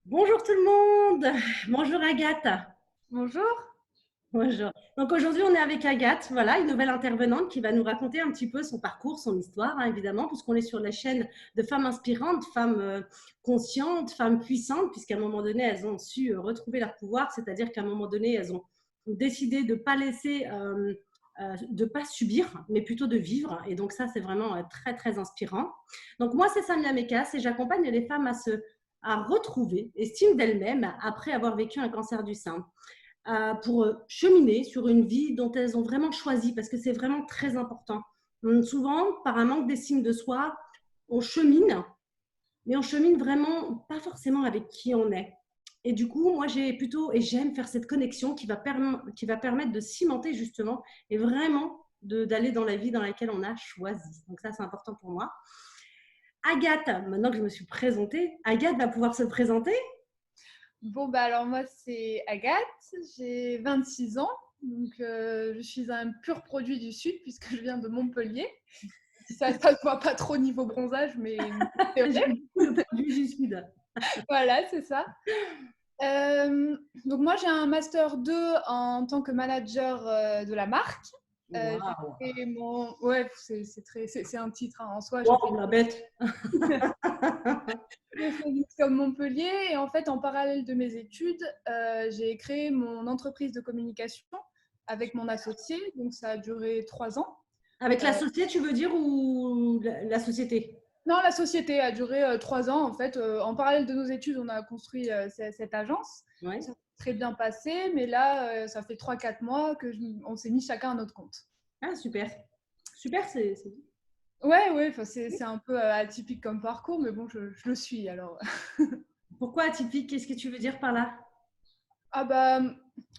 Bonjour tout le monde. Bonjour Agathe. Bonjour. Bonjour. Donc aujourd'hui, on est avec Agathe, voilà, une nouvelle intervenante qui va nous raconter un petit peu son parcours, son histoire, hein, évidemment, puisqu'on est sur la chaîne de femmes inspirantes, femmes conscientes, femmes puissantes, puisqu'à un moment donné, elles ont su retrouver leur pouvoir, c'est-à-dire qu'à un moment donné, elles ont décidé de ne pas laisser, de pas subir, mais plutôt de vivre. Et donc ça, c'est vraiment très, très inspirant. Donc moi, c'est Samia Mekas et j'accompagne les femmes à retrouver estime d'elles-mêmes après avoir vécu un cancer du sein pour cheminer sur une vie dont elles ont vraiment choisi, parce que c'est vraiment très important. Souvent, par un manque d'estime de soi, on chemine, mais on chemine vraiment pas forcément avec qui on est. Et du coup, moi, j'aime faire cette connexion qui va permettre de cimenter justement et vraiment d'aller dans la vie dans laquelle on a choisi. Donc ça, c'est important pour moi. Agathe, maintenant que je me suis présentée, Agathe va pouvoir se présenter. Bon, bah alors moi, c'est Agathe, j'ai 26 ans, donc je suis un pur produit du Sud puisque je viens de Montpellier. Ça se voit pas trop niveau bronzage, mais c'est vrai. J'aime beaucoup le produit du Sud. Voilà, c'est ça. Donc moi, j'ai un Master 2 en tant que manager de la marque. J'ai Waouh, fait mon... Ouais, c'est un titre hein, en soi. J'ai fait wow, la bête. J'ai fait l'IXCOM Montpellier et en fait, en parallèle de mes études, j'ai créé mon entreprise de communication avec mon associé. Donc, ça a duré 3 ans. Avec Euh, l'associé, tu veux dire, ou la société? non, la société a duré 3 ans. En fait, en parallèle de nos études, on a construit cette agence. Ouais. Ça s'est très bien passé, mais là, ça fait 3, 4 mois on s'est mis chacun à notre compte. Ah, super. Super, c'est... Ouais, ouais, c'est un peu atypique comme parcours, mais bon, je le suis alors. Pourquoi atypique? Qu'est-ce que tu veux dire par là? Ah bah,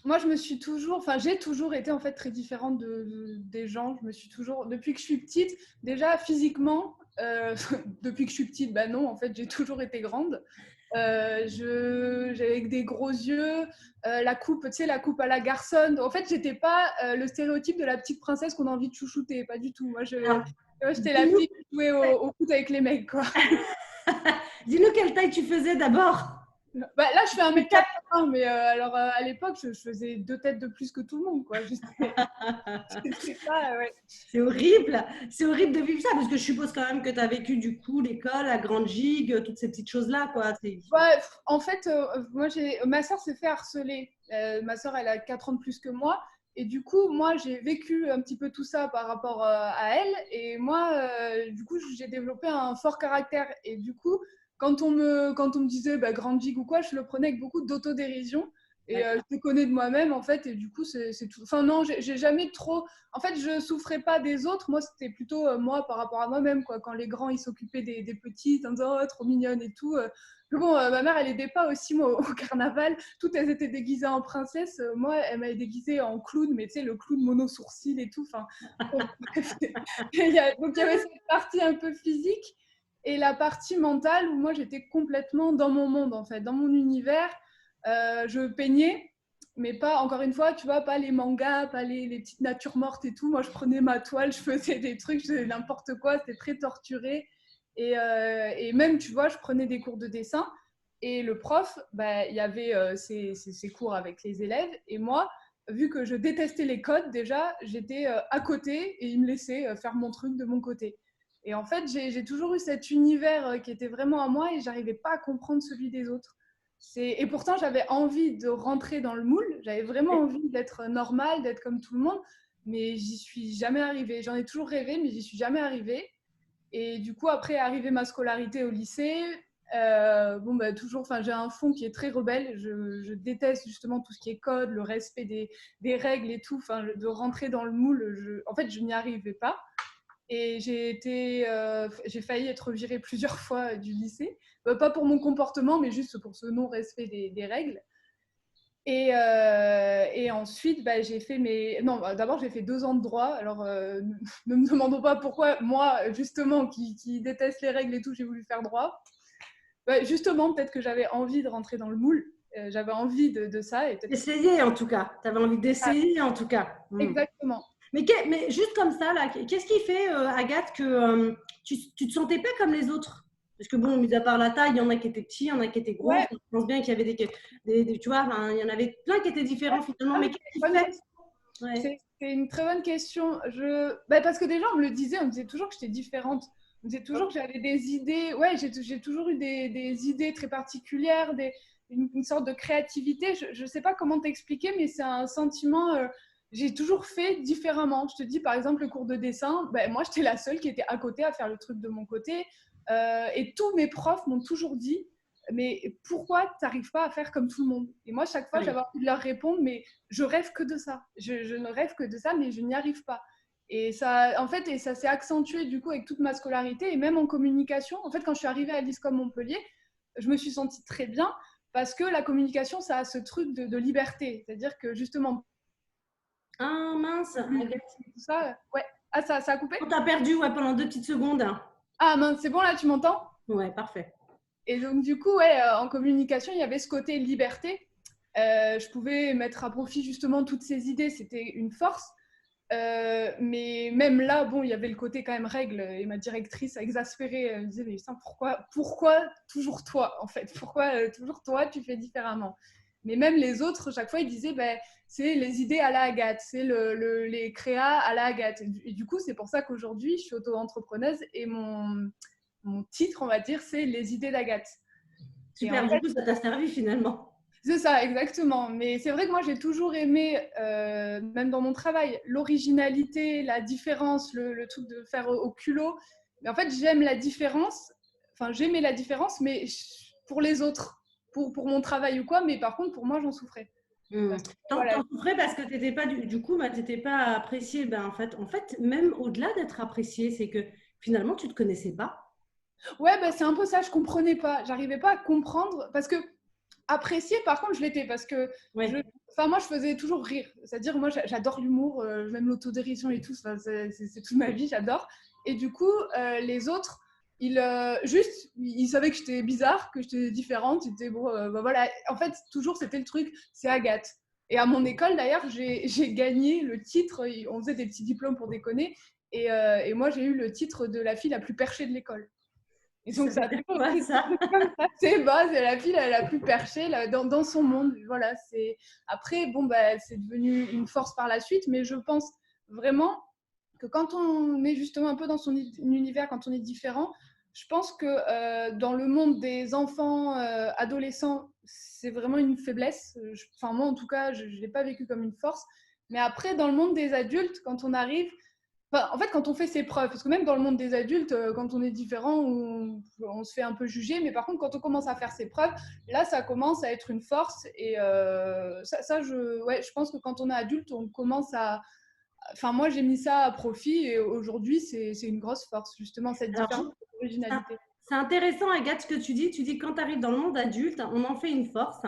moi je me suis toujours, enfin j'ai toujours été en fait très différente des gens. Je me suis toujours, depuis que je suis petite, déjà physiquement, depuis que je suis petite, bah non, en fait j'ai toujours été grande. J'avais des gros yeux, la coupe, tu sais, la coupe à la garçonne. En fait, j'étais pas le stéréotype de la petite princesse qu'on a envie de chouchouter, pas du tout. Alors, Moi, j'étais la dis-nous, fille qui jouait au foot avec les mecs, quoi. dis-nous quelle taille tu faisais d'abord. Bah, là, je fais 1m80, mais alors à l'époque, je faisais 2 têtes de plus que tout le monde, quoi. C'était pas, ouais. C'est horrible. C'est horrible de vivre ça, parce que je suppose quand même que tu as vécu du coup l'école, la grande gigue, toutes ces petites choses-là, quoi. Ouais, en fait, moi, ma soeur s'est fait harceler. Ma soeur, elle a 4 ans de plus que moi. Et du coup, moi, j'ai vécu un petit peu tout ça par rapport à elle. Et moi, du coup, j'ai développé un fort caractère. Et du coup, quand on me disait bah, grande gigue ou quoi, je le prenais avec beaucoup d'autodérision. Et D'accord. je me connais de moi-même, en fait. Et du coup, c'est tout. Enfin, non, j'ai jamais trop. En fait, je souffrais pas des autres. Moi, c'était plutôt moi par rapport à moi-même, quoi. Quand les grands, ils s'occupaient des petites en disant, oh, trop mignonne et tout. Mais bon, ma mère, elle aidait pas aussi, moi, au carnaval. Toutes, elles étaient déguisées en princesse. Moi, elle m'avait déguisée en clown, mais tu sais, le clown mono-sourcil et tout. Enfin, bon, bref. Donc, il y avait cette partie un peu physique et la partie mentale où moi, j'étais complètement dans mon monde, en fait, dans mon univers. Je peignais, mais pas, encore une fois, tu vois, pas les mangas, pas les petites natures mortes et tout. Moi, je prenais ma toile, je faisais des trucs, je faisais n'importe quoi. C'était très torturé. Et même, tu vois, je prenais des cours de dessin et le prof, bah, il y avait ses cours avec les élèves. Et moi, vu que je détestais les codes, déjà, j'étais à côté et il me laissait faire mon truc de mon côté. Et en fait, j'ai toujours eu cet univers qui était vraiment à moi et j'arrivais pas à comprendre celui des autres. Et pourtant, j'avais envie de rentrer dans le moule. J'avais vraiment envie d'être normale, d'être comme tout le monde. Mais j'y suis jamais arrivée. J'en ai toujours rêvé, mais j'y suis jamais arrivée. Et du coup, après arriver ma scolarité au lycée, bon, bah, toujours, j'ai un fond qui est très rebelle. Je déteste justement tout ce qui est code, le respect des règles et tout. De rentrer dans le moule, en fait, je n'y arrivais pas. Et j'ai failli être virée plusieurs fois du lycée. Pas pour mon comportement, mais juste pour ce non-respect des règles. Et ensuite, bah, j'ai fait mes. Non, d'abord, j'ai fait 2 ans de droit. Alors, ne me demandons pas pourquoi, moi, justement, qui déteste les règles et tout, j'ai voulu faire droit. Bah, justement, peut-être que j'avais envie de rentrer dans le moule. J'avais envie de ça. Et peut-être que Essayer en tout cas. Tu avais envie ah, d'essayer en tout cas. exactement. Mais juste comme ça, là, qu'est-ce qui fait, Agathe, que tu te sentais pas comme les autres? Parce que bon, mis à part la taille, il y en a qui étaient petits, il y en a qui étaient gros. Ouais, Je pense bien qu'il y avait tu vois, enfin, il y en avait plein qui étaient différents finalement. ah, Mais mais qu'est-ce qui bonne fait? question. Ouais. C'est une très bonne question. Bah, parce que déjà, on me disait toujours que j'étais différente. On me disait toujours que j'avais des idées. Ouais, j'ai toujours eu des idées très particulières, une sorte de créativité. Je ne sais pas comment t'expliquer, mais c'est un sentiment. J'ai toujours fait différemment. Je te dis, par exemple, le cours de dessin, ben, moi, j'étais la seule qui était à côté à faire le truc de mon côté. Et tous mes profs m'ont toujours dit, mais pourquoi tu n'arrives pas à faire comme tout le monde? Et moi, chaque fois, Ouais. j'avais envie de leur répondre, mais je rêve que de ça. Je ne rêve que de ça, mais je n'y arrive pas. Et ça, en fait, et ça s'est accentué du coup avec toute ma scolarité et même en communication. En fait, quand je suis arrivée à l'ISCOM Montpellier, je me suis sentie très bien parce que la communication, ça a ce truc de liberté. C'est-à-dire que justement, Ah mince, Agathe. tout ça, ouais. Ah, ça a coupé? On t'a perdu ouais, pendant 2 petites secondes. Ah mince, c'est bon là, tu m'entends? Ouais, parfait. Et donc, du coup, ouais, en communication, il y avait ce côté liberté. Je pouvais mettre à profit justement toutes ces idées, c'était une force. Mais même là, bon, il y avait le côté quand même règle. Et ma directrice a exaspéré. Elle me disait, mais putain, pourquoi toujours toi, en fait? Pourquoi toujours toi, tu fais différemment? Mais même les autres, chaque fois, ils disaient, ben, c'est les idées à la Agathe, c'est les créas à la Agathe. Et du coup, c'est pour ça qu'aujourd'hui, je suis auto-entrepreneuse et mon titre, on va dire, c'est les idées d'Agathe. Et en Super, du fait, coup, ça t'a servi finalement. c'est ça, exactement. Mais c'est vrai que moi, j'ai toujours aimé, même dans mon travail, l'originalité, la différence, le truc de faire au culot. Mais en fait, j'aime la différence. Enfin, j'aimais la différence, mais pour les autres, pour mon travail ou quoi. Mais par contre, pour moi, j'en souffrais. Hmm. Parce que, voilà. T'en souffrais parce que t'étais pas du coup, bah, t'étais pas apprécié. Ben, en fait, même au-delà d'être apprécié, c'est que finalement, tu te connaissais pas. Ouais, bah, c'est un peu ça. Je comprenais pas. J'arrivais pas à comprendre. Parce que apprécier, par contre, je l'étais. Parce que Ouais. enfin, moi, je faisais toujours rire. C'est-à-dire, moi, j'adore l'humour, même l'autodérision et tout. Enfin, c'est toute ma vie, j'adore. Et du coup, les autres, ils savaient que j'étais bizarre, que j'étais différente. Ils étaient bon, bah voilà. En fait, toujours, c'était le truc, c'est Agathe. Et à mon école, d'ailleurs, j'ai gagné le titre. On faisait des petits diplômes pour déconner. Et moi, j'ai eu le titre de la fille la plus perchée de l'école. Et donc, Ça ça veut a dire toujours quoi été ça? comme ça. C'est bas, c'est la fille la plus perchée là, dans son monde. Voilà, c'est... Après, bon, bah, c'est devenu une force par la suite, mais je pense vraiment que quand on est justement un peu dans son univers, quand on est différent, je pense que dans le monde des enfants, adolescents, c'est vraiment une faiblesse. Enfin, moi, en tout cas, je ne l'ai pas vécu comme une force. Mais après, dans le monde des adultes, quand on arrive, enfin, en fait, quand on fait ses preuves, parce que même dans le monde des adultes, quand on est différent, on se fait un peu juger, mais par contre, quand on commence à faire ses preuves, là, ça commence à être une force. Et ouais, je pense que quand on est adulte, on commence à... Enfin, moi, j'ai mis ça à profit et aujourd'hui, c'est une grosse force, justement, cette Alors, différence d'originalité. c'est intéressant, Agathe, ce que tu dis. Tu dis que quand tu arrives dans le monde adulte, on en fait une force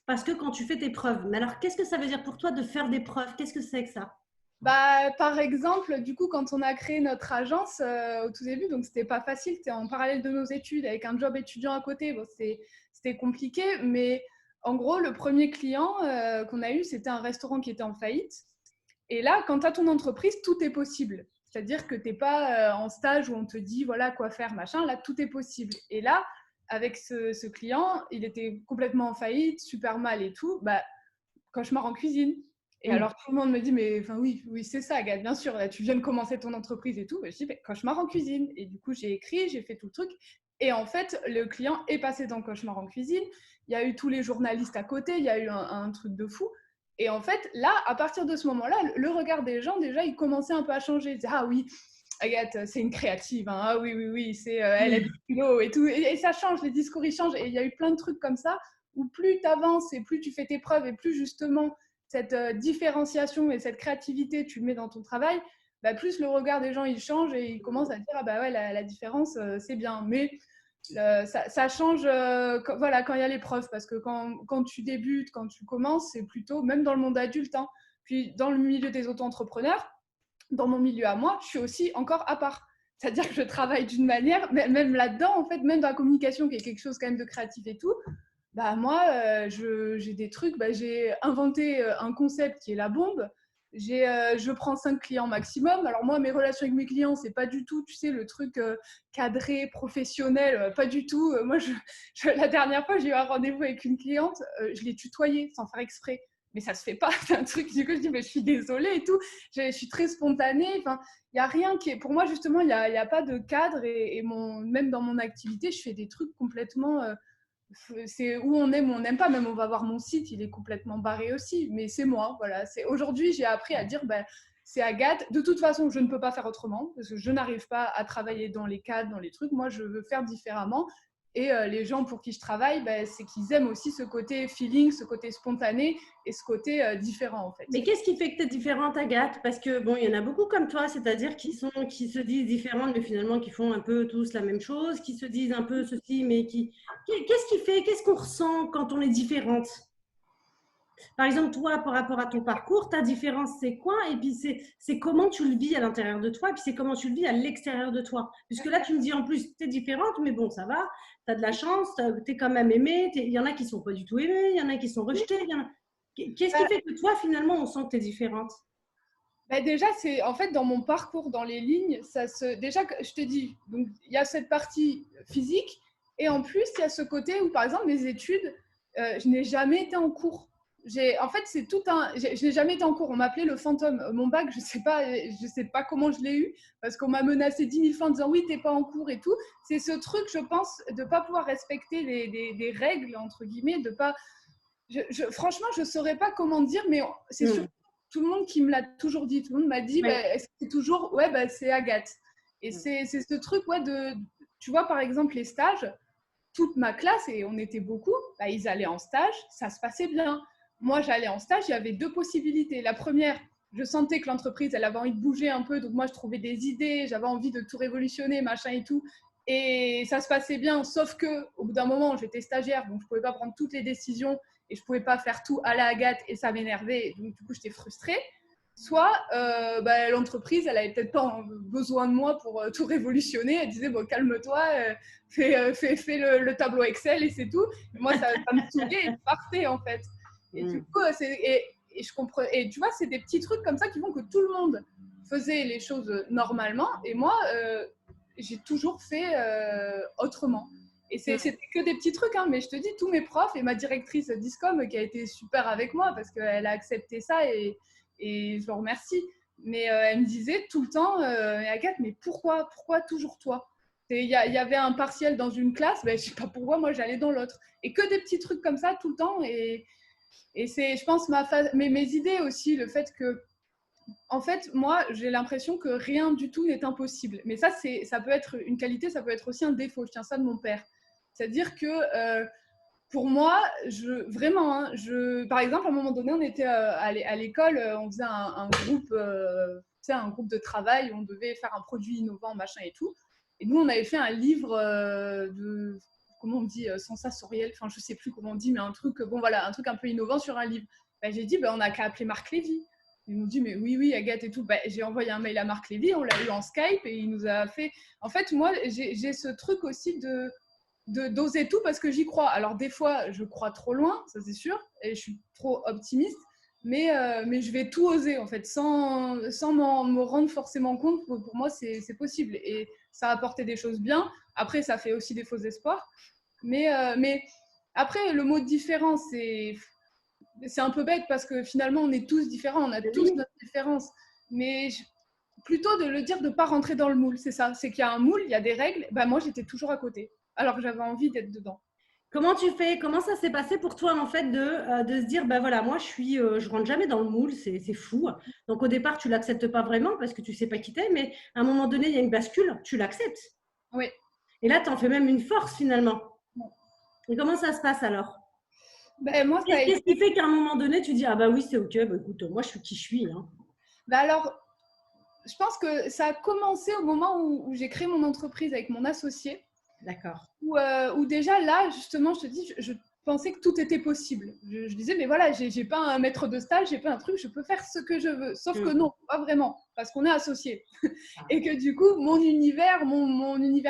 parce que quand tu fais tes preuves. Mais alors, qu'est-ce que ça veut dire pour toi de faire des preuves? Qu'est-ce que c'est que ça? Bah, par exemple, du coup, quand on a créé notre agence au tout début, donc c'était pas facile, c'était en parallèle de nos études avec un job étudiant à côté. Bon, c'était compliqué, mais en gros, le premier client qu'on a eu, c'était un restaurant qui était en faillite. Et là, quand tu as ton entreprise, tout est possible. C'est-à-dire que tu n'es pas en stage où on te dit voilà quoi faire, machin. Là, tout est possible. Et là, avec ce client, il était complètement en faillite, super mal et tout. Bah, cauchemar en cuisine. Et Mm. alors, tout le monde me dit, mais enfin, oui, oui, c'est ça, Agathe, bien sûr, là, tu viens de commencer ton entreprise et tout. Et je dis, mais cauchemar en cuisine. Et du coup, j'ai écrit, j'ai fait tout le truc. Et en fait, le client est passé dans cauchemar en cuisine. Il y a eu tous les journalistes à côté, il y a eu un truc de fou. Et en fait, là, à partir de ce moment-là, le regard des gens, déjà, il commençait un peu à changer. Ils disaient, ah oui, Agathe, c'est une créative. Hein. Ah oui, oui, oui, elle a du culot et tout. Et ça change, les discours, ils changent. Et il y a eu plein de trucs comme ça où plus tu avances et plus tu fais tes preuves et plus justement cette différenciation et cette créativité tu le mets dans ton travail, bah, plus le regard des gens il change et ils commencent à dire ah bah ouais la différence c'est bien. Mais ça change voilà, quand il y a les preuves parce que quand tu débutes, quand tu commences, c'est plutôt, même dans le monde adulte, hein, puis dans le milieu des auto-entrepreneurs, dans mon milieu à moi, je suis aussi encore à part. C'est-à-dire que je travaille d'une manière, même là-dedans, en fait, même dans la communication, qui est quelque chose quand même de créatif et tout, bah moi, j'ai des trucs, bah, j'ai inventé un concept qui est la bombe. je prends 5 clients maximum. Alors moi, mes relations avec mes clients, c'est pas du tout, tu sais, le truc cadré, professionnel, pas du tout. Moi, la dernière fois, j'ai eu un rendez-vous avec une cliente, je l'ai tutoyée sans faire exprès. Mais ça se fait pas, c'est un truc, du coup, je dis, mais je suis désolée et tout. Je suis très spontanée. Enfin, il n'y a rien qui est... Pour moi, justement, il y a pas de cadre et même dans mon activité, je fais des trucs complètement... c'est où on aime ou on n'aime pas. Même on va voir mon site, il est complètement barré aussi. Mais c'est moi, voilà. Aujourd'hui, j'ai appris à dire, ben, c'est Agathe. De toute façon, je ne peux pas faire autrement parce que je n'arrive pas à travailler dans les cadres, dans les trucs. Moi, je veux faire différemment. Et les gens pour qui je travaille, ben, c'est qu'ils aiment aussi ce côté feeling, ce côté spontané et ce côté différent en fait. Mais qu'est-ce qui fait que tu es différente, Agathe? Parce que bon, il y en a beaucoup comme toi, c'est-à-dire qui se disent différentes, mais finalement qui font un peu tous la même chose, qui se disent un peu ceci, mais qu'est-ce qui fait, qu'est-ce qu'on ressent quand on est différente? Par exemple, toi, par rapport à ton parcours, ta différence, c'est quoi? Et puis, c'est comment tu le vis à l'intérieur de toi, et puis c'est comment tu le vis à l'extérieur de toi. Puisque là, tu me dis en plus, tu es différente, mais bon, ça va, tu as de la chance, tu es quand même aimée. Il y en a qui ne sont pas du tout aimés, il y en a qui sont rejetés. Qu'est-ce qui fait que toi, finalement, on sent que tu es différente? Bah déjà, c'est en fait dans mon parcours, dans les lignes, déjà, je te dis, donc il y a cette partie physique et en plus, il y a ce côté où, par exemple, mes études, je n'ai jamais été en cours. En fait, c'est tout un. Je n'ai jamais été en cours. On m'appelait le fantôme. Mon bac, je sais pas comment je l'ai eu parce qu'on m'a menacé 10 000 fois en disant oui, t'es pas en cours et tout. C'est ce truc, je pense, de pas pouvoir respecter des règles entre guillemets, de pas. Franchement, je saurais pas comment dire, mais c'est sûr. Tout le monde qui me l'a toujours dit, tout le monde m'a dit, bah, c'est toujours, ouais, bah, c'est Agathe. Et c'est ce truc, ouais, tu vois, par exemple, les stages, toute ma classe, et on était beaucoup, bah, ils allaient en stage, ça se passait bien. Moi, j'allais en stage, il y avait deux possibilités. La première, je sentais que l'entreprise, elle avait envie de bouger un peu, donc moi, je trouvais des idées, j'avais envie de tout révolutionner, machin et tout. Et ça se passait bien, sauf que au bout d'un moment, j'étais stagiaire, donc je ne pouvais pas prendre toutes les décisions et je ne pouvais pas faire tout à la Agathe et ça m'énervait. Donc, du coup, j'étais frustrée. Soit bah, l'entreprise, elle n'avait peut-être pas besoin de moi pour tout révolutionner. Elle disait, bon, calme-toi, fais le tableau Excel et c'est tout. Et moi, ça me saoulait et je partais, en fait. Et du coup, je comprends. Et tu vois, c'est des petits trucs comme ça qui font que tout le monde faisait les choses normalement. Et moi, j'ai toujours fait autrement. Et c'était que des petits trucs, hein, mais je te dis, tous mes profs et ma directrice d'ISCOM qui a été super avec moi parce qu'elle a accepté ça et je leur remercie. Mais elle me disait tout le temps, Agathe, mais pourquoi toujours toi? Il y avait un partiel dans une classe, ben, je ne sais pas pourquoi, moi j'allais dans l'autre. Et que des petits trucs comme ça tout le temps. Et c'est, je pense, mes idées aussi, le fait que en fait, moi, j'ai l'impression que rien du tout n'est impossible. Mais ça peut être une qualité, ça peut être aussi un défaut. Je tiens ça de mon père. C'est-à-dire que pour moi, vraiment, hein, par exemple, à un moment donné, on était à l'école, on faisait un groupe, un groupe de travail où on devait faire un produit innovant, machin et tout. Et nous, on avait fait un livre de, comment on dit, sensoriel, enfin, je sais plus comment on dit, mais un truc, bon voilà, un truc un peu innovant sur un livre. Ben, j'ai dit, ben, on n'a qu'à appeler Marc Lévy. Ils m'ont dit, mais oui, Agathe et tout. Ben, j'ai envoyé un mail à Marc Lévy, on l'a eu en Skype et il nous a fait. En fait, moi, j'ai ce truc aussi d'oser tout parce que j'y crois. Alors, des fois, je crois trop loin, ça c'est sûr, et je suis trop optimiste, mais je vais tout oser en fait, sans me rendre forcément compte. Pour moi, c'est possible et ça a apporté des choses bien. Après, ça fait aussi des faux espoirs. Mais après, le mot différence, c'est un peu bête parce que finalement, on est tous différents, on a tous notre différence. Mais plutôt de le dire, de ne pas rentrer dans le moule, c'est ça. C'est qu'il y a un moule, il y a des règles. Ben, moi, j'étais toujours à côté, alors que j'avais envie d'être dedans. Comment tu fais? Comment ça s'est passé pour toi en fait de se dire, ben voilà, moi je rentre jamais dans le moule, c'est fou. Donc au départ, tu l'acceptes pas vraiment parce que tu sais pas qui t'es, mais à un moment donné, il y a une bascule, tu l'acceptes. Oui. Et là, tu en fais même une force finalement. Et comment ça se passe alors? Ben, moi, qu'est-ce qui fait qu'à un moment donné, tu dis, ah bah oui, c'est ok, bah écoute, moi je suis qui je suis. Hein. Ben alors, je pense que ça a commencé au moment où j'ai créé mon entreprise avec mon associé. D'accord. Où déjà là, justement, je te dis, je pensais que tout était possible. Je disais, mais voilà, j'ai pas un maître de stage, j'ai pas un truc, je peux faire ce que je veux. Sauf que non, pas vraiment, parce qu'on est associés. Et que du coup, mon univers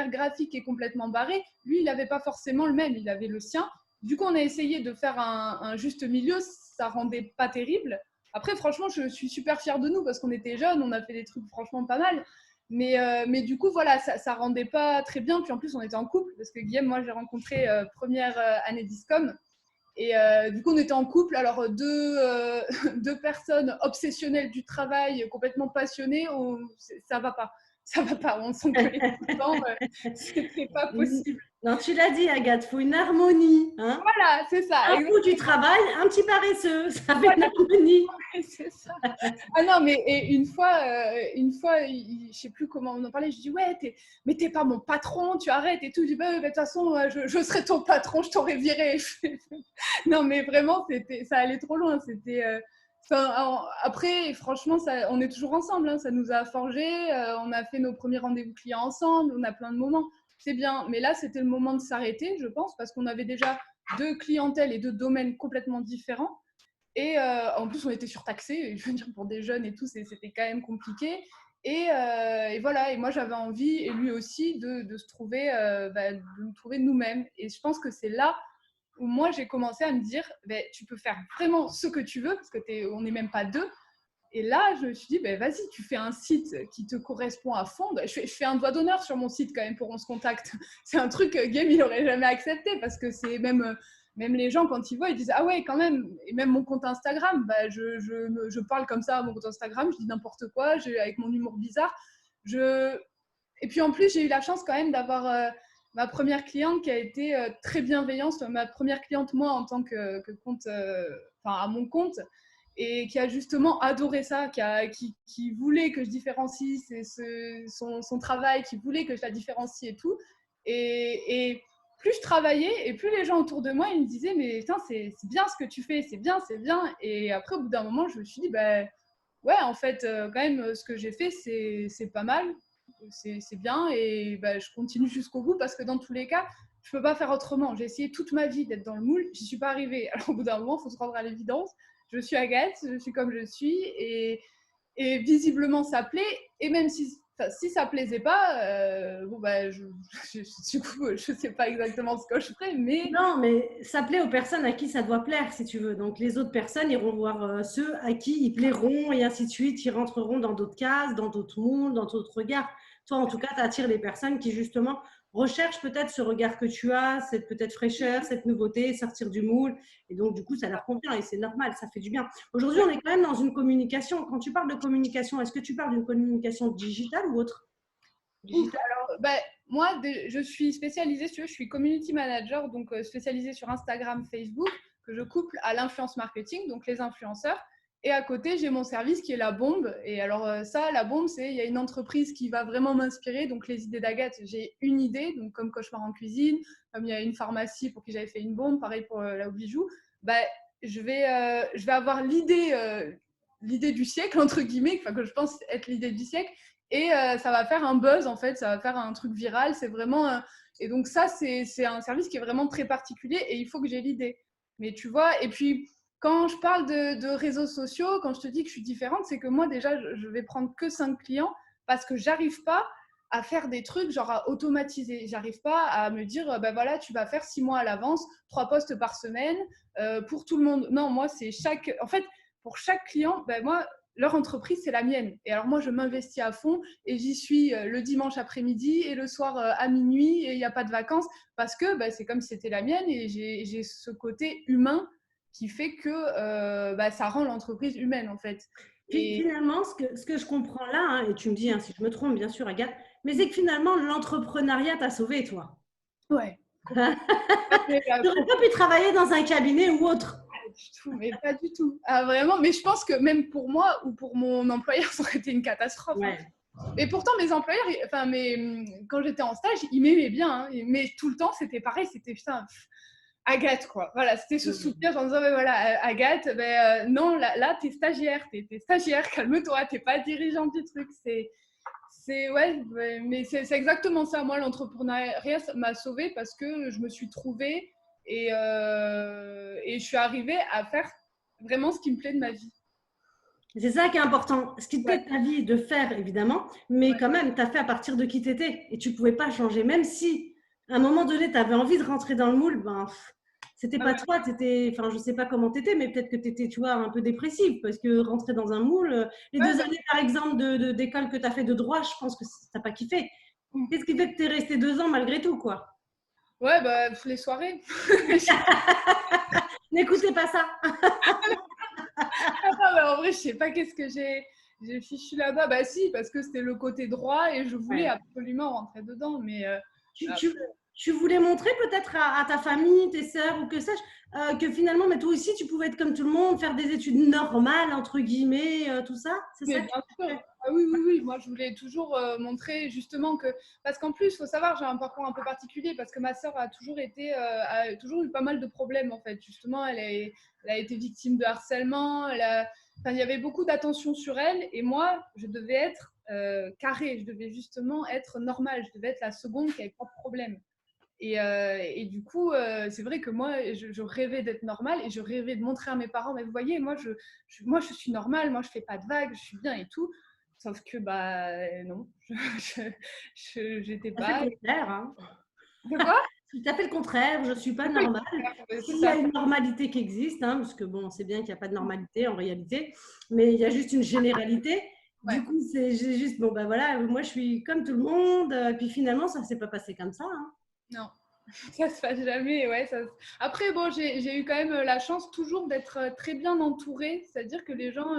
graphique est complètement barré. Lui, il n'avait pas forcément le même, il avait le sien. Du coup, on a essayé de faire un juste milieu, ça rendait pas terrible. Après, franchement, je suis super fière de nous parce qu'on était jeunes, on a fait des trucs franchement pas mal. Mais du coup, voilà, ça rendait pas très bien. Puis en plus, on était en couple parce que Guillaume, moi, j'ai rencontré première année d'ISCOM. Et du coup, on était en couple. Alors, deux personnes obsessionnelles du travail, complètement passionnées, ça va pas. Ça va pas. On s'engueulait tout le temps. C'était pas possible. Non, tu l'as dit, Agathe, il faut une harmonie. Hein, Voilà, c'est ça. un fou du travail, un petit paresseux, ça fait une harmonie. C'est ça. Ah non, mais et une fois, je sais plus comment on en parlait, je dis ouais, mais t'es pas mon patron, tu arrêtes et tout. Je dis bah, de toute façon, je serais ton patron, je t'aurais viré. Non, mais vraiment, ça allait trop loin. Après, franchement, on est toujours ensemble. Hein, ça nous a forgé. On a fait nos premiers rendez-vous clients ensemble. On a plein de moments. C'est bien. Mais là, c'était le moment de s'arrêter, je pense, parce qu'on avait déjà deux clientèles et deux domaines complètement différents. Et en plus, on était surtaxés. Je veux dire, pour des jeunes et tout, c'était quand même compliqué. Et voilà. Et moi, j'avais envie, et lui aussi, de se trouver, de nous trouver nous-mêmes. Et je pense que c'est là où moi, j'ai commencé à me dire, tu peux faire vraiment ce que tu veux, parce qu'on n'est même pas deux. Et là, je me suis dit, vas-y, tu fais un site qui te correspond à fond. Je fais un doigt d'honneur sur mon site quand même pour On se contacte. C'est un truc que Game, il n'aurait jamais accepté parce que c'est même les gens, quand ils voient, ils disent ah ouais, quand même. Et même mon compte Instagram, je parle comme ça à mon compte Instagram, je dis n'importe quoi, avec mon humour bizarre. Et puis en plus, j'ai eu la chance quand même d'avoir ma première cliente qui a été très bienveillante. Ma première cliente, moi, en tant que compte, à mon compte, et qui a justement adoré ça, qui voulait que je différencie son travail, qui voulait que je la différencie et tout. Et plus je travaillais, et plus les gens autour de moi, ils me disaient, mais putain, c'est bien ce que tu fais, c'est bien, c'est bien. Et après, au bout d'un moment, je me suis dit, ouais, en fait, quand même, ce que j'ai fait, c'est pas mal, c'est bien, et je continue jusqu'au bout, parce que dans tous les cas, je peux pas faire autrement. J'ai essayé toute ma vie d'être dans le moule, j'y suis pas arrivée. Alors au bout d'un moment, il faut se rendre à l'évidence. Je suis Agathe, je suis comme je suis, et visiblement ça plaît. Et même si ça plaisait pas, du coup, je sais pas exactement ce que je ferais, mais non, mais ça plaît aux personnes à qui ça doit plaire, si tu veux. Donc les autres personnes iront voir ceux à qui ils plairont et ainsi de suite. Ils rentreront dans d'autres cases, dans d'autres mondes, dans d'autres regards. Toi, en tout cas, tu attires les personnes qui justement recherchent peut-être ce regard que tu as, cette peut-être fraîcheur, cette nouveauté, sortir du moule. Et donc, du coup, ça leur convient et c'est normal, ça fait du bien. Aujourd'hui, on est quand même dans une communication. Quand tu parles de communication, est-ce que tu parles d'une communication digitale ou autre? Digitale. Alors, moi, je suis spécialisée, je suis community manager, donc spécialisée sur Instagram, Facebook, que je couple à l'influence marketing, donc les influenceurs. Et à côté, j'ai mon service qui est la bombe. Et alors la bombe, il y a une entreprise qui va vraiment m'inspirer. Donc les idées d'Agathe, j'ai une idée, donc comme Cauchemar en cuisine, comme il y a une pharmacie pour qui j'avais fait une bombe, pareil pour la Bijou. Je vais avoir l'idée du siècle, entre guillemets, que je pense être l'idée du siècle. Et ça va faire un buzz, en fait, ça va faire un truc viral. C'est vraiment... Et donc ça, c'est un service qui est vraiment très particulier et il faut que j'ai l'idée. Mais tu vois, et puis quand je parle de réseaux sociaux, quand je te dis que je suis différente, c'est que moi, déjà, je vais prendre que 5 clients parce que j'arrive pas à faire des trucs, genre à automatiser. J'arrive pas à me dire, voilà, tu vas faire 6 mois à l'avance, 3 posts par semaine pour tout le monde. Non, moi, c'est en fait, pour chaque client, moi, leur entreprise, c'est la mienne. Et alors moi, je m'investis à fond et j'y suis le dimanche après-midi et le soir à minuit et il n'y a pas de vacances parce que c'est comme si c'était la mienne et j'ai ce côté humain qui fait que ça rend l'entreprise humaine en fait. Et finalement, ce que je comprends là, hein, et tu me dis si je me trompe, bien sûr, Agathe, mais c'est que finalement, l'entrepreneuriat t'a sauvé, toi. Ouais. Tu n'aurais pas pu travailler dans un cabinet ou autre. Pas du tout, mais pas du tout. Ah, vraiment, mais je pense que même pour moi ou pour mon employeur, ça aurait été une catastrophe. Ouais. Et pourtant, mes employeurs, quand j'étais en stage, ils m'aimaient bien. Hein, mais tout le temps, c'était pareil. C'était putain, Agathe, quoi. Voilà, c'était ce soutien en disant, voilà, Agathe, non, là t'es stagiaire, calme-toi, t'es pas dirigeante du truc. Ouais, mais c'est exactement ça. Moi, l'entrepreneuriat m'a sauvée parce que je me suis trouvée et je suis arrivée à faire vraiment ce qui me plaît de ma vie. C'est ça qui est important. Ce qui te plaît de ta vie, de faire, évidemment, mais quand même, tu as fait à partir de qui tu étais et tu ne pouvais pas changer. Même si, à un moment donné, tu avais envie de rentrer dans le moule, C'était pas toi, enfin, je sais pas comment t'étais, mais peut-être que t'étais, tu vois, un peu dépressive parce que rentrer dans un moule, les 2 années, par exemple, d'école que t'as fait de droit, je pense que t'as pas kiffé. Qu'est-ce qui fait que t'es resté 2 ans malgré tout, quoi? Ouais, bah, les soirées. N'écoutez pas ça. Ah, bah, en vrai, je sais pas qu'est-ce que j'ai fichu là-bas. Bah si, parce que c'était le côté droit et je voulais Ouais. absolument rentrer dedans. Mais Tu, après, tu, tu voulais montrer peut-être à ta famille, tes sœurs ou que sais-je, que finalement, mais toi aussi, tu pouvais être comme tout le monde, faire des études normales, entre guillemets, tout ça? C'est mais ça que bien tu sûr. fais? Ah oui, oui, oui. Moi, je voulais toujours montrer justement que. Parce qu'en plus, il faut savoir, j'ai un parcours un peu particulier parce que ma sœur a toujours eu pas mal de problèmes en fait. Justement, elle a été victime de harcèlement. Enfin, il y avait beaucoup d'attention sur elle et moi, je devais être carrée. Je devais justement être normale. Je devais être la seconde qui avait pas de problème. Et du coup, c'est vrai que moi, je rêvais d'être normale et je rêvais de montrer à mes parents, mais vous voyez, moi, je suis normale, moi, je fais pas de vagues, je suis bien et tout. Sauf que, bah, non, j'étais Tu as fait le pas. contraire, hein. De quoi? Tu as fait le contraire, je ne suis pas C'est pas le normale. contraire, c'est S'il y a ça. une normalité qui existe, hein, parce que bon, on sait bien qu'il n'y a pas de normalité en réalité, mais il y a juste une généralité. Ouais, Du coup, j'ai juste, bon, ben voilà, moi je suis comme tout le monde, puis finalement, ça ne s'est pas passé comme ça, hein. non. Ça se passe jamais, ouais. Après, bon, j'ai eu quand même la chance toujours d'être très bien entourée, c'est-à-dire que les gens,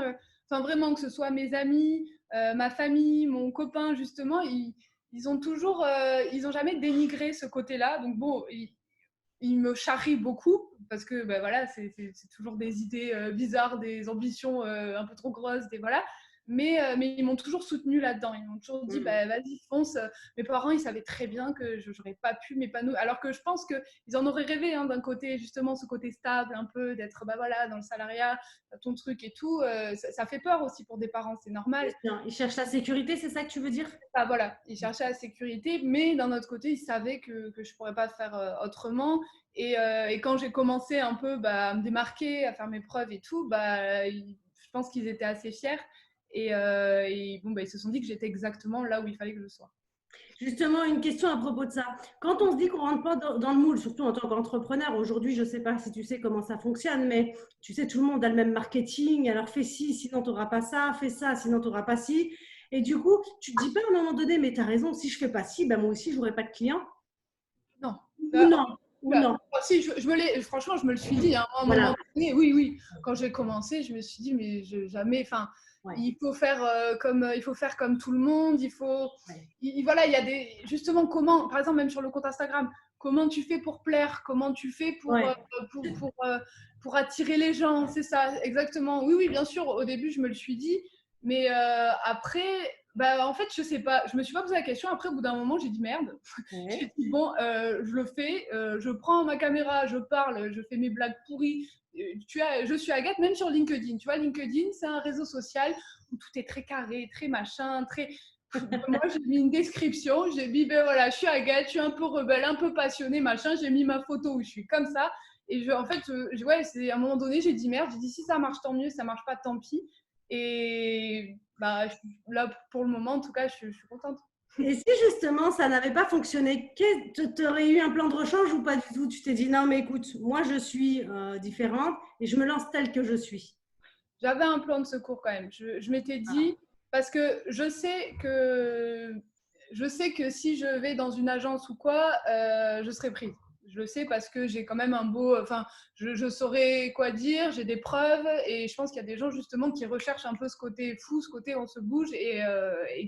enfin vraiment, que ce soit mes amis, ma famille, mon copain, justement, ils ont toujours, ils ont jamais dénigré ce côté-là. Donc bon, ils me charrient beaucoup parce que, ben voilà, c'est toujours des idées bizarres, des ambitions un peu trop grosses, voilà. Mais ils m'ont toujours soutenue là-dedans. Ils m'ont toujours dit, bah, vas-y, fonce. Mes parents, ils savaient très bien que je n'aurais pas pu m'épanouir. Alors que je pense qu'ils en auraient rêvé, hein, d'un côté, justement, ce côté stable, un peu, d'être bah, voilà, dans le salariat, ton truc et tout. Ça fait peur aussi pour des parents, c'est normal. Ils cherchent la sécurité, c'est ça que tu veux dire? Ah, voilà, ils cherchaient la sécurité, mais d'un autre côté, ils savaient que je ne pourrais pas faire autrement. Et quand j'ai commencé un peu bah, à me démarquer, à faire mes preuves et tout, bah, je pense qu'ils étaient assez fiers. Et bon, bah, ils se sont dit que j'étais exactement là où il fallait que je sois. Justement, une question à propos de ça. Quand on se dit qu'on ne rentre pas dans le moule, surtout en tant qu'entrepreneur, aujourd'hui, je ne sais pas si tu sais comment ça fonctionne, mais tu sais, tout le monde a le même marketing. Alors, fais ci, sinon tu n'auras pas ça. Fais ça, sinon tu n'auras pas ci. Et du coup, tu ne te dis pas à un moment donné, mais tu as raison, si je ne fais pas ci, ben moi aussi, je n'aurai pas de clients. Non. Ou non, ou Bah, non. si, franchement, je me le suis dit, hein, à un Voilà. moment donné, oui, oui. Quand j'ai commencé, je me suis dit, mais jamais, enfin, Ouais, il faut faire comme tout le monde, ouais. voilà, il y a justement, comment, par exemple, même sur le compte Instagram, comment tu fais pour plaire, comment tu fais Ouais. pour attirer les gens, c'est ça, exactement. Oui, oui, bien sûr, au début, je me le suis dit, mais après, bah, en fait, je sais pas, je me suis pas posé la question. Après, au bout d'un moment, j'ai dit merde. J'ai Ouais. dit bon, je le fais, je prends ma caméra, je parle, je fais mes blagues pourries. Je suis Agathe, même sur LinkedIn. Tu vois, LinkedIn, c'est un réseau social où tout est très carré, très machin, très. Moi, j'ai mis une description, j'ai mis, ben voilà, je suis Agathe, je suis un peu rebelle, un peu passionnée, machin. J'ai mis ma photo où je suis comme ça. Et en fait, ouais, c'est à un moment donné, j'ai dit merde. J'ai dit si ça marche, tant mieux, ça marche pas, tant pis. Et bah, là, pour le moment, en tout cas, je suis contente. Et si justement ça n'avait pas fonctionné, tu aurais eu un plan de rechange ou pas du tout? Tu t'es dit non, mais écoute, moi je suis différente et je me lance telle que je suis. J'avais un plan de secours quand même. Je m'étais Ah. dit, parce que je sais que si je vais dans une agence ou quoi, je serai prise. Je le sais parce que j'ai quand même un beau. Enfin, je saurais quoi dire, j'ai des preuves et je pense qu'il y a des gens justement qui recherchent un peu ce côté fou, ce côté on se bouge et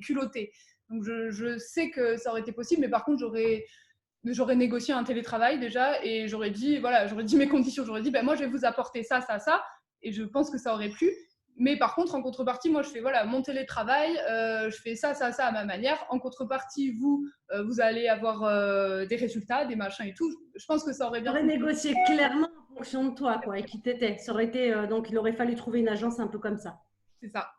culotté. Donc je sais que ça aurait été possible, mais par contre, j'aurais négocié un télétravail déjà et j'aurais dit, voilà, j'aurais dit mes conditions. J'aurais dit, ben, moi, je vais vous apporter ça, ça, ça. Et je pense que ça aurait plu. Mais par contre, en contrepartie, moi, je fais voilà, mon télétravail, je fais ça, ça, ça à ma manière. En contrepartie, vous allez avoir des résultats, des machins et tout. Je pense que ça aurait Tu bien aurais fonctionné. négocié clairement en fonction de toi, quoi, et qui t'étais. Ça aurait été, donc il aurait fallu trouver une agence un peu comme ça. C'est ça.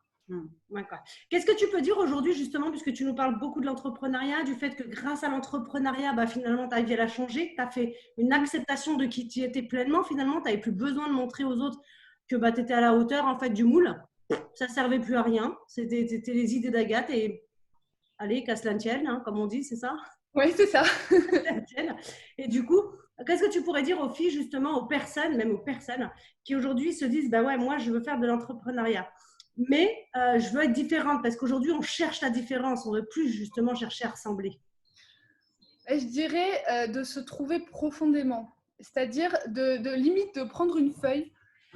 D'accord. Qu'est-ce que tu peux dire aujourd'hui, justement, puisque tu nous parles beaucoup de l'entrepreneuriat, du fait que grâce à l'entrepreneuriat, bah, finalement, ta vie elle a changé, tu as fait une acceptation de qui tu étais pleinement, finalement, tu n'avais plus besoin de montrer aux autres que bah, tu étais à la hauteur en fait, du moule. Ça ne servait plus à rien. C'était les idées d'Agathe et allez, casse la tienne, hein, comme on dit, c'est ça? Oui, c'est ça. Et du coup, Qu'est-ce que tu pourrais dire aux filles, justement, aux personnes, même aux personnes qui aujourd'hui se disent, bah ouais, moi, je veux faire de l'entrepreneuriat, mais je veux être différente parce qu'aujourd'hui, on cherche la différence, on ne veut plus justement chercher à ressembler. Je dirais de se trouver profondément. C'est-à-dire limite de prendre une feuille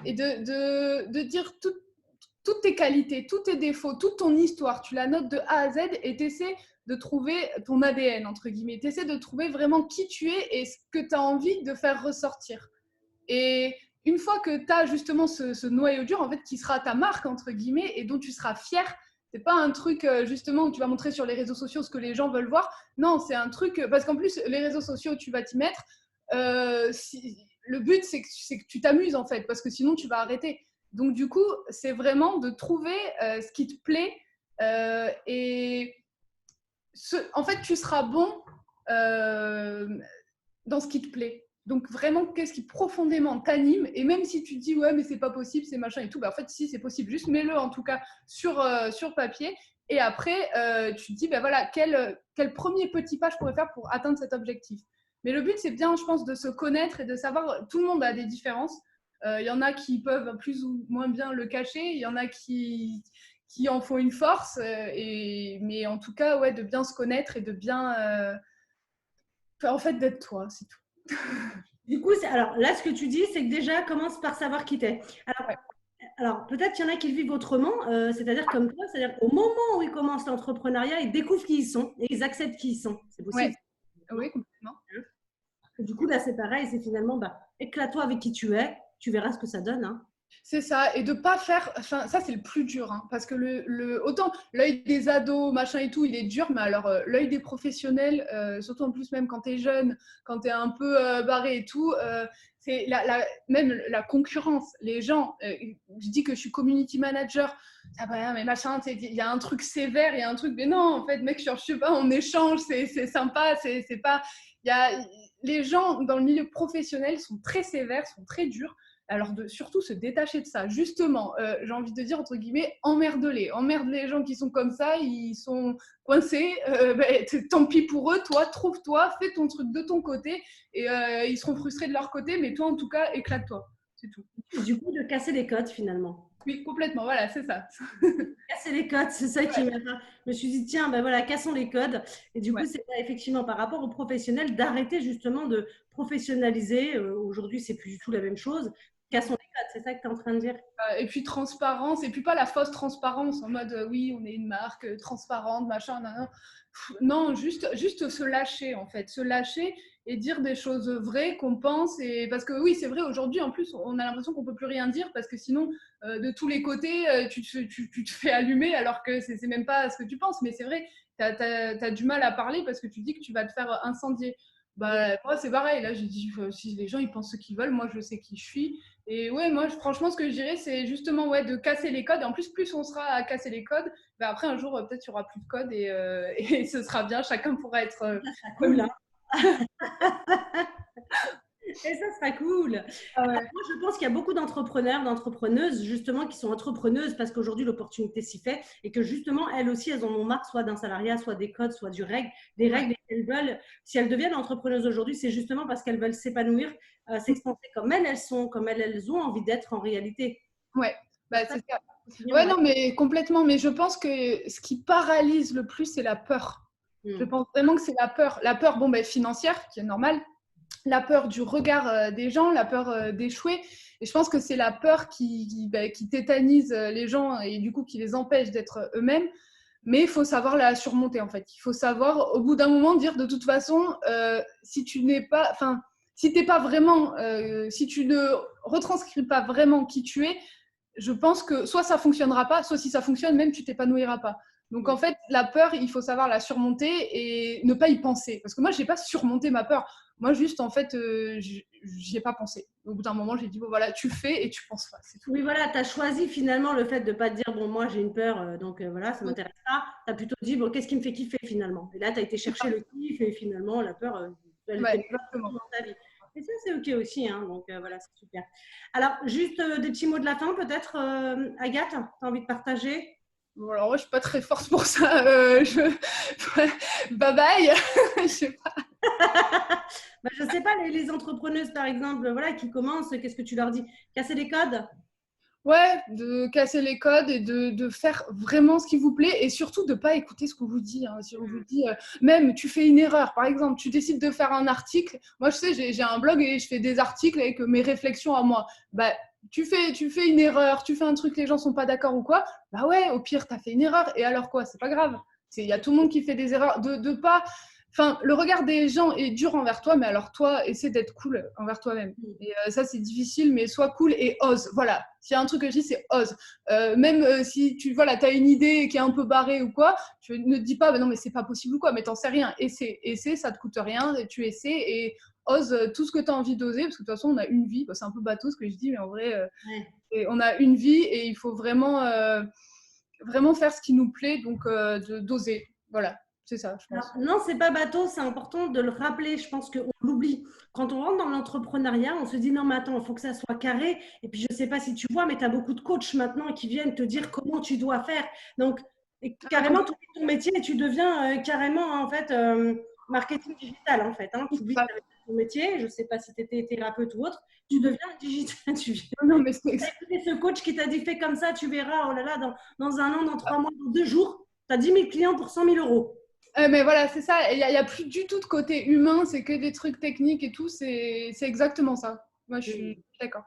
et de dire toutes tes qualités, tous tes défauts, toute ton histoire. Tu la notes de A à Z et tu essaies de trouver ton ADN, entre guillemets. Tu essaies de trouver vraiment qui tu es et ce que tu as envie de faire ressortir. Et une fois que tu as justement ce noyau dur, en fait, qui sera ta marque, entre guillemets, et dont tu seras fier, c'est pas un truc justement où tu vas montrer sur les réseaux sociaux ce que les gens veulent voir. Non, c'est un truc parce qu'en plus les réseaux sociaux, tu vas t'y mettre. Le but c'est que tu t'amuses en fait, parce que sinon tu vas arrêter. Donc du coup, c'est vraiment de trouver ce qui te plaît en fait, tu seras bon dans ce qui te plaît. Donc vraiment, qu'est-ce qui profondément t'anime? Et même si tu te dis ouais mais c'est pas possible, c'est machin et tout, bah en fait si c'est possible, juste mets-le en tout cas sur papier. Et après tu te dis bah voilà quel premier petit pas je pourrais faire pour atteindre cet objectif. Mais le but c'est bien, je pense, de se connaître et de savoir. Tout le monde a des différences. Y en a qui peuvent plus ou moins bien le cacher, il y en a qui en font une force. Mais en tout cas ouais, de bien se connaître et de bien en fait d'être toi, c'est tout. Du coup, alors là, ce que tu dis, c'est que déjà, commence par savoir qui t'es. Alors peut-être qu'il y en a qui le vivent autrement, c'est-à-dire comme toi, c'est-à-dire qu'au moment où ils commencent l'entrepreneuriat, ils découvrent qui ils sont et ils acceptent qui ils sont. C'est possible. Oui, complètement. Et du coup, là, c'est pareil, c'est finalement, éclate-toi avec qui tu es, tu verras ce que ça donne. Hein. C'est ça, et de pas faire. Enfin, ça, c'est le plus dur, hein, parce que autant l'œil des ados, machin et tout, il est dur, mais alors l'œil des professionnels, surtout en plus, même quand tu es jeune, quand tu es un peu barré et tout, c'est même la concurrence. Les gens, je dis que je suis community manager, ah bah, mais machin, il y a un truc sévère, il y a un truc, mais non, en fait, mec, je sais pas, on échange, c'est sympa, c'est pas. Les gens dans le milieu professionnel sont très sévères, sont très durs. Alors, surtout se détacher de ça. Justement, j'ai envie de dire, entre guillemets, emmerde-les. Emmerde les gens qui sont comme ça, ils sont coincés. Tant pis pour eux, toi, trouve-toi, fais ton truc de ton côté et ils seront frustrés de leur côté, mais toi, en tout cas, éclate-toi. C'est tout. Et du coup, de casser les codes, finalement. Oui, complètement, voilà, c'est ça. Casser les codes, c'est ça qui m'a fait. Je me suis dit, tiens, voilà, cassons les codes. Et du coup, c'est effectivement par rapport aux professionnels d'arrêter justement de professionnaliser. Aujourd'hui, c'est plus du tout la même chose. Cassons les codes, c'est ça que tu es en train de dire. Et puis transparence, et puis pas la fausse transparence en mode oui, on est une marque transparente, machin, non, non, juste se lâcher en fait, se lâcher et dire des choses vraies qu'on pense. Et parce que oui, c'est vrai, aujourd'hui en plus, on a l'impression qu'on peut plus rien dire parce que sinon, de tous les côtés, tu te fais allumer alors que c'est même pas ce que tu penses. Mais c'est vrai, t'as du mal à parler parce que tu dis que tu vas te faire incendier. Bah, moi, c'est pareil. Là, j'ai dit, si les gens ils pensent ce qu'ils veulent, moi, je sais qui je suis. Et ouais, moi, franchement, ce que je dirais, c'est justement de casser les codes. Et en plus on sera à casser les codes, bah, après, un jour, peut-être, il n'y aura plus de codes et ce sera bien. Chacun pourra être cool. Hein. Et ça sera cool. Ah ouais. Moi, je pense qu'il y a beaucoup d'entrepreneurs, d'entrepreneuses, justement, qui sont entrepreneuses parce qu'aujourd'hui, l'opportunité s'y fait et que, justement, elles aussi, elles en ont marre, soit d'un salariat, soit des codes, soit des règles. Et elles veulent, si elles deviennent entrepreneuses aujourd'hui, c'est justement parce qu'elles veulent s'épanouir, s'expanser comme elles sont, comme elles ont envie d'être en réalité. Ouais, c'est ça. Ouais, non, mais complètement. Mais je pense que ce qui paralyse le plus, c'est la peur. Je pense vraiment que c'est la peur. La peur, financière, qui est normale. La peur du regard des gens, la peur d'échouer. Et je pense que c'est la peur qui tétanise les gens et du coup qui les empêche d'être eux-mêmes. Mais il faut savoir la surmonter en fait. Il faut savoir au bout d'un moment dire de toute façon, si tu n'es pas, enfin, si t'es pas vraiment, si tu ne retranscris pas vraiment qui tu es, je pense que soit ça fonctionnera pas, soit si ça fonctionne, même tu t'épanouiras pas. Donc en fait, la peur, il faut savoir la surmonter et ne pas y penser. Parce que moi, j'ai pas surmonté ma peur. Moi, juste, en fait, j'y ai pas pensé. Au bout d'un moment, j'ai dit, bon, voilà, tu fais et tu penses pas. C'est tout. Oui, voilà, tu as choisi finalement le fait de ne pas te dire, bon, moi, j'ai une peur, donc voilà, ça ne m'intéresse pas. Tu as plutôt dit, bon, qu'est-ce qui me fait kiffer finalement? Et là, tu as été chercher le kiff et finalement, la peur, elle était exactement dans ta vie. Et ça, c'est OK aussi, hein, donc voilà, c'est super. Alors, juste des petits mots de la fin, peut-être, Agathe, tu as envie de partager? Bon, alors, moi, je suis pas très forte pour ça. Bye bye. Je sais pas. Bah, je sais pas, les entrepreneuses, par exemple, voilà, qui commencent, qu'est-ce que tu leur dis? Casser les codes? Ouais, de casser les codes et de faire vraiment ce qui vous plaît et surtout de ne pas écouter ce qu'on vous dit, hein. Si on vous dit, même tu fais une erreur, par exemple, tu décides de faire un article. Moi, je sais, j'ai un blog et je fais des articles avec mes réflexions à moi. Bah, tu fais une erreur, tu fais un truc, les gens sont pas d'accord ou quoi. Bah ouais, au pire, tu as fait une erreur et alors quoi? C'est pas grave. Il y a tout le monde qui fait des erreurs. De pas. Enfin, le regard des gens est dur envers toi, mais alors toi, essaie d'être cool envers toi-même. Et ça, c'est difficile, mais sois cool et ose. Voilà. S'il y a un truc que je dis, c'est ose. Même si tu voilà, as une idée qui est un peu barrée ou quoi, tu ne te dis pas, bah non, mais c'est pas possible ou quoi, mais t'en sais rien. Essaie, ça te coûte rien, tu essaies et ose tout ce que tu as envie d'oser, parce que de toute façon, on a une vie. Bah, c'est un peu bateau ce que je dis, mais en vrai, on a une vie et il faut vraiment faire ce qui nous plaît, donc d'oser. Voilà. C'est ça, je pense. Non, c'est pas bateau, c'est important de le rappeler. Je pense qu'on l'oublie. Quand on rentre dans l'entrepreneuriat, on se dit non, mais attends, il faut que ça soit carré. Et puis, je sais pas si tu vois, mais tu as beaucoup de coachs maintenant qui viennent te dire comment tu dois faire. Donc, carrément, tu oublies ton métier et tu deviens carrément, en fait, marketing digital, en fait. Hein. Tu oublies ton métier. Je sais pas si tu étais thérapeute ou autre. Tu deviens digital. Tu viens. Non, mais Ce coach qui t'a dit fais comme ça, tu verras, oh là là, dans un an, dans 3 mois, dans 2 jours, tu as 10 000 clients pour 100 000 euros. Mais voilà, c'est ça. Il n'y a plus du tout de côté humain, c'est que des trucs techniques et tout. C'est exactement ça. Moi, je suis d'accord.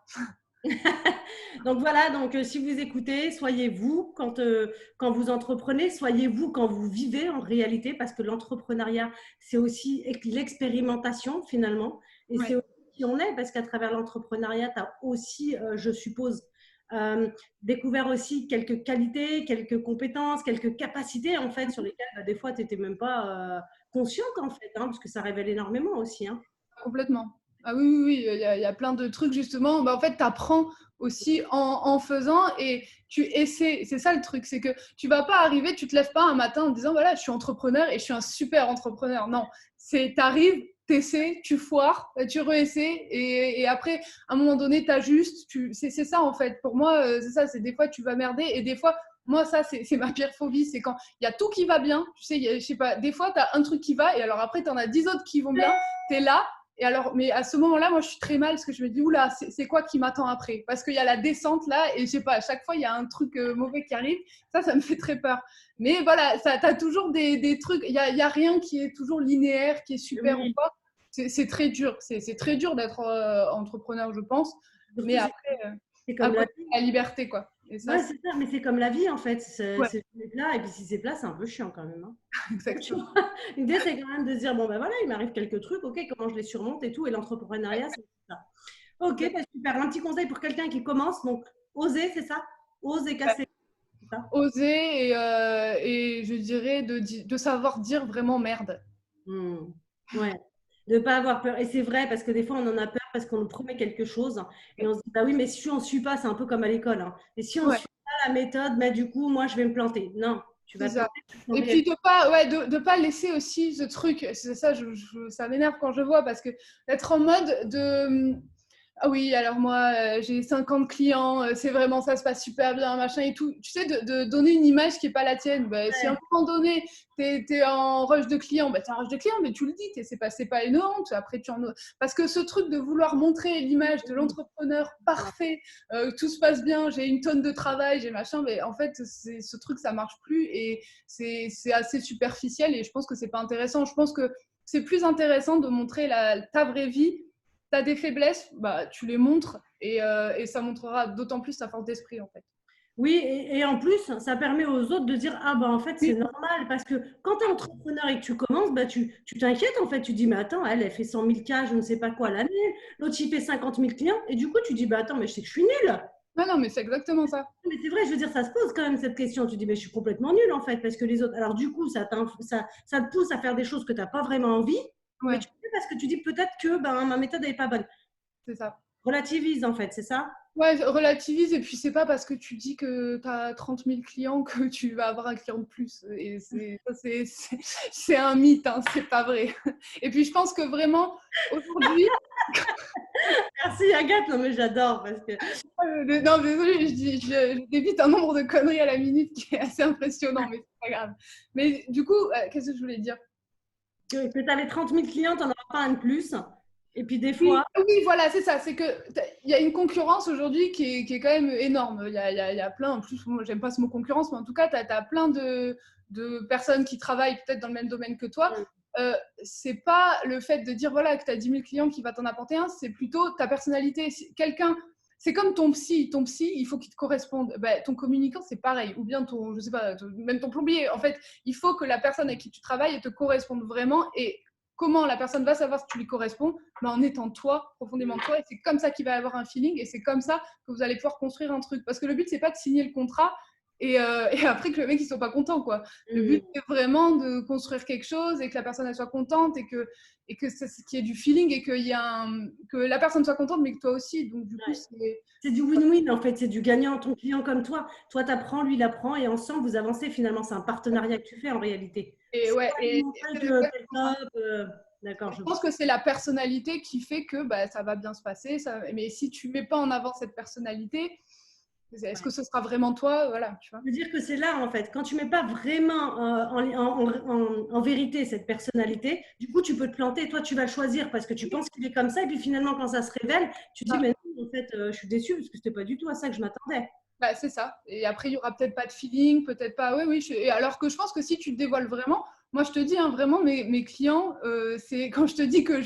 Donc voilà, donc si vous écoutez, soyez vous quand vous entreprenez, soyez vous quand vous vivez en réalité, parce que l'entrepreneuriat, c'est aussi l'expérimentation finalement, et c'est aussi qui on est, parce qu'à travers l'entrepreneuriat, tu as aussi, je suppose, découvert aussi quelques qualités, quelques compétences, quelques capacités en fait, sur lesquelles des fois, tu n'étais même pas consciente en fait, hein, parce que ça révèle énormément aussi. Hein. Complètement. Ah oui, oui, oui, il y a plein de trucs justement. Bah, en fait, tu apprends aussi en faisant et tu essaies. C'est ça le truc, c'est que tu vas pas arriver, tu te lèves pas un matin en disant voilà, je suis entrepreneur et je suis un super entrepreneur. Non, c'est t'arrives, t'essaies, tu foires, tu réessaies et après, à un moment donné, t'ajustes. C'est ça en fait. Pour moi, c'est ça. C'est des fois tu vas merder et des fois. Moi, ça, c'est ma pire phobie, c'est quand il y a tout qui va bien. Tu sais, je sais pas, des fois, tu as un truc qui va et alors après, tu en as 10 autres qui vont bien. Tu es là, et alors, mais à ce moment-là, moi, je suis très mal parce que je me dis, oula, c'est quoi qui m'attend après? Parce qu'il y a la descente là, et je sais pas, à chaque fois, il y a un truc mauvais qui arrive. Ça me fait très peur. Mais voilà, tu as toujours des trucs, il y a rien qui est toujours linéaire, qui est super ou pas. C'est très dur. C'est très dur d'être entrepreneur, je pense. Surtout, Mais après, c'est comme la liberté, quoi. Et ça, ouais, c'est ça, mais c'est comme la vie en fait. ouais, C'est plat, et puis si c'est plat, c'est un peu chiant quand même. Hein. exactement. L'idée, c'est quand même de se dire bon, ben voilà, il m'arrive quelques trucs, ok, comment je les surmonte et tout. Et l'entrepreneuriat, c'est ça. Ok, ben super. Un petit conseil pour quelqu'un qui commence donc, oser, c'est ça? Oser casser. Ça Oser et je dirais de savoir dire vraiment merde. Ouais. De ne pas avoir peur. Et c'est vrai, parce que des fois, on en a peur parce qu'on nous promet quelque chose. Et on se dit, bah oui, mais si on ne suit pas, c'est un peu comme à l'école. Hein. Et si on ne Ouais. suit pas la méthode, mais du coup, moi, je vais me planter. Non, tu vas C'est te ça. Et planter. puis de pas laisser aussi ce truc, c'est ça, ça m'énerve quand je vois parce que être en mode de ah oui, alors moi j'ai 50 clients, c'est vraiment ça se passe super bien, machin et tout. Tu sais, de donner une image qui n'est pas la tienne. Bah, si à un moment donné, tu es en rush de clients, bah, tu es en rush de clients, mais tu le dis, c'est pas une honte. Après, parce que ce truc de vouloir montrer l'image de l'entrepreneur parfait, tout se passe bien, j'ai une tonne de travail, j'ai machin, mais en fait, ce truc, ça marche plus et c'est assez superficiel et je pense que c'est pas intéressant. Je pense que c'est plus intéressant de montrer ta vraie vie. Tu as des faiblesses, bah, tu les montres et ça montrera d'autant plus ta force d'esprit en fait. Oui, et en plus, ça permet aux autres de dire, ah bah en fait, c'est Oui, normal. Parce que quand tu es entrepreneur et que tu commences, bah, tu t'inquiètes en fait. Tu dis, mais attends, elle fait 100 000 cas, je ne sais pas quoi l'année. L'autre, il fait 50 000 clients. Et du coup, tu dis, bah attends, mais je sais que je suis nulle. non, mais c'est exactement ça. Mais c'est vrai, je veux dire, ça se pose quand même cette question. Tu dis, mais je suis complètement nulle en fait, parce que les autres. Alors du coup, ça te pousse à faire des choses que tu n'as pas vraiment envie, mais Ouais, tu fais parce que tu dis peut-être que ben, ma méthode n'est pas bonne. c'est ça. Relativise en fait, c'est ça? Ouais, relativise et puis c'est pas parce que tu dis que tu as 30 000 clients que tu vas avoir un client de plus. Et c'est un mythe, hein, c'est pas vrai. Et puis je pense que vraiment, aujourd'hui, Merci Agathe, non mais j'adore parce que non, désolé, je débite un nombre de conneries à la minute qui est assez impressionnant, mais c'est pas grave. Mais du coup, qu'est-ce que je voulais dire? Que tu avais 30 000 clients, tu n'en auras pas un de plus. Et puis des Oui, fois… oui, voilà, c'est ça. C'est que il y a une concurrence aujourd'hui qui est quand même énorme. Il y a plein, en plus, moi, j'aime pas ce mot concurrence, mais en tout cas, tu as plein de personnes qui travaillent peut-être dans le même domaine que toi. C'est pas le fait de dire voilà, que tu as 10 000 clients qui va t'en apporter un, c'est plutôt ta personnalité. Quelqu'un, c'est comme ton psy. Ton psy, il faut qu'il te corresponde. Ben, ton communicant, c'est pareil. Ou bien ton, je sais pas, même ton plombier. En fait, il faut que la personne avec qui tu travailles elle te corresponde vraiment. Et comment la personne va savoir si tu lui corresponds, mais en étant toi, profondément toi, et c'est comme ça qu'il va avoir un feeling, et c'est comme ça que vous allez pouvoir construire un truc. Parce que le but, c'est pas de signer le contrat et après que le mec, il soit pas content, quoi. Le but, c'est vraiment de construire quelque chose et que la personne, elle soit contente et que ça, qu'il y ait du feeling et que la personne soit contente, mais que toi aussi. Donc, du coup, c'est du win-win, en fait. C'est du gagnant. Ton client comme toi, toi, tu apprends, lui, il apprend, et ensemble, vous avancez. Finalement, c'est un partenariat que tu fais en réalité. Et ouais, et d'accord. Je pense que c'est la personnalité qui fait que bah, ça va bien se passer. Mais si tu mets pas en avant cette personnalité, est-ce que ce sera vraiment toi? Voilà, tu vois. Je veux dire que c'est là, en fait, quand tu mets pas vraiment en vérité cette personnalité, du coup, tu peux te planter. Toi, tu vas choisir parce que tu penses qu'il est comme ça. Et puis finalement, quand ça se révèle, tu te dis, mais non, en fait, je suis déçue parce que c'était pas du tout à ça que je m'attendais. Bah, c'est ça. Et après, il y aura peut-être pas de feeling, peut-être pas. Oui, oui. Et alors que je pense que si tu te dévoiles vraiment, moi, je te dis, hein, vraiment, mes clients, c'est quand je te dis que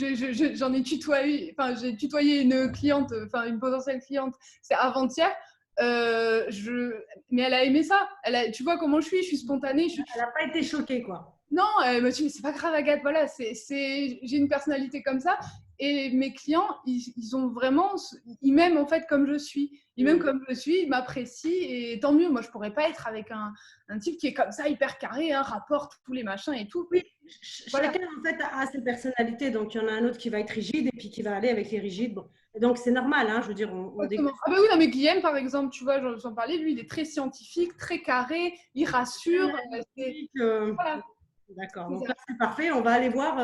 j'en ai tutoyé, enfin, j'ai tutoyé une cliente, enfin, une potentielle cliente, c'est avant-hier. Mais elle a aimé ça. Tu vois comment je suis spontanée. Elle n'a pas été choquée, quoi. Non, elle m'a dit, mais c'est pas grave, Agathe, voilà, j'ai une personnalité comme ça. Et mes clients, ils ont vraiment, ils m'aiment en fait comme je suis. Ils m'aiment comme je suis, ils m'apprécient et tant mieux. Moi, je pourrais pas être avec un type qui est comme ça, hyper carré, hein, rapporte tous les machins et tout. Oui, chacun en fait a ses personnalités. Donc, il y en a un autre qui va être rigide et puis qui va aller avec les rigides. Bon. Donc, c'est normal, hein, je veux dire, on Exactement. Ah bah oui, non, mais Guillaume, par exemple, tu vois, j'en parlais, lui, il est très scientifique, très carré, il rassure. Voilà. D'accord, donc là c'est parfait, on va aller voir.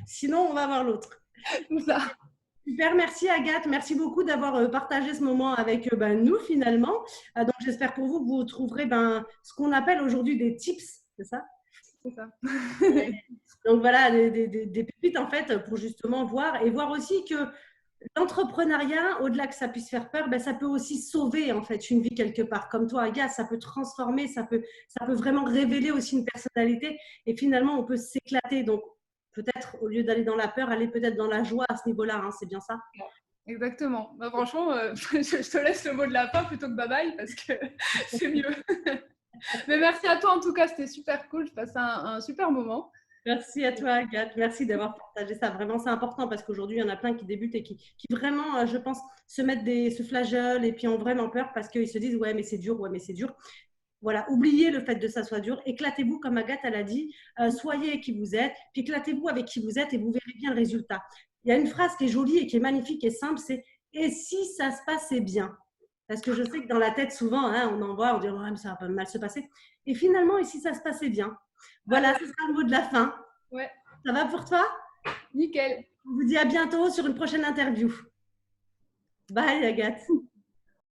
Sinon, on va voir l'autre. Super, merci Agathe, merci beaucoup d'avoir partagé ce moment avec nous finalement. Donc j'espère pour vous que vous trouverez ce qu'on appelle aujourd'hui des tips, c'est ça? C'est ça. Donc voilà, des pépites en fait pour justement voir et voir aussi que l'entrepreneuriat, au-delà que ça puisse faire peur, ça peut aussi sauver en fait une vie quelque part. Comme toi, Agathe, ça peut transformer, ça peut vraiment révéler aussi une personnalité et finalement on peut s'éclater. Donc peut-être au lieu d'aller dans la peur, aller peut-être dans la joie à ce niveau-là, hein, c'est bien ça? Exactement. Bah, franchement, je te laisse le mot de la fin plutôt que bye bye parce que c'est mieux. Mais merci à toi en tout cas, c'était super cool. Je passe un super moment. Merci à toi, Agathe. Merci d'avoir partagé ça. Vraiment, c'est important parce qu'aujourd'hui, il y en a plein qui débutent et qui vraiment, je pense, se flageolent et puis ont vraiment peur parce qu'ils se disent ouais, mais c'est dur, ouais, mais c'est dur. Voilà, oubliez le fait de ça soit dur. Éclatez-vous, comme Agathe, elle a dit, soyez qui vous êtes, puis éclatez-vous avec qui vous êtes et vous verrez bien le résultat. Il y a une phrase qui est jolie et qui est magnifique et simple, c'est « et si ça se passait bien ?» Parce que je sais que dans la tête, souvent, hein, on en voit, on dit oh, « ça va pas mal se passer ». Et finalement, et si ça se passait bien? Voilà, ce sera le mot de la fin. Ouais. Ça va pour toi? Nickel. On vous dit à bientôt sur une prochaine interview. Bye, Agathe.